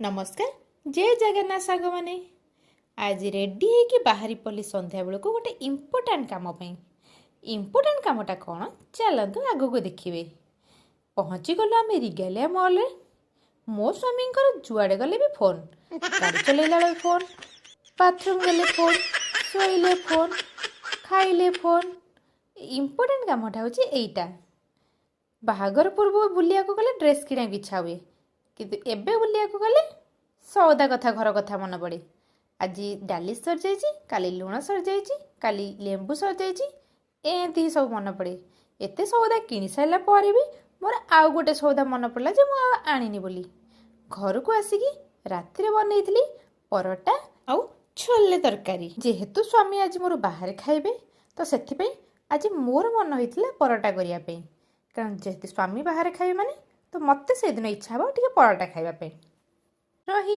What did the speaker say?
नमस्कार जय जगन्नाथ सांग माने आज रेडी है बाहरी पली संध्या बेलू गोटे इम्पोर्टाट कम इम्पोर्टाट कमटा कौन चलतु आग को देखिए पहुँची गलु आम रिगालिया मॉल रे मो स्वामी जुआड़े गले भी फोन गाड़ी चलैला बेले फोन बाथरूम गले फोन शोले फोन खाइले फोन इम्पोर्टाट कमटा हूँ एटा बाहागर पूर्व बुलिया गले ड्रेस किणा इच्छा हुए किंतु एबे बुलिया गले सौदा कथा घर कथा मन पड़े आज डाली सर जाइए काली लुण सर जाइए काली लेंबू सर जाइए एमती सब मन पड़े एत सौदा किणी सारा पर भी मोर आउ गोटे सौदा मन पड़ा जे मुझे आनी बोली घर को आसिकी राति बनई परोटा आउ छोले तरकारी जेहेतु स्वामी आज मोर बाहर खाइबे तो से आज मोर मन होता परोटा करने कारण जेहेतु स्वामी बाहर खाइबे माने तो मत से दिन इच्छा हो टे परोटा खाइबा रही।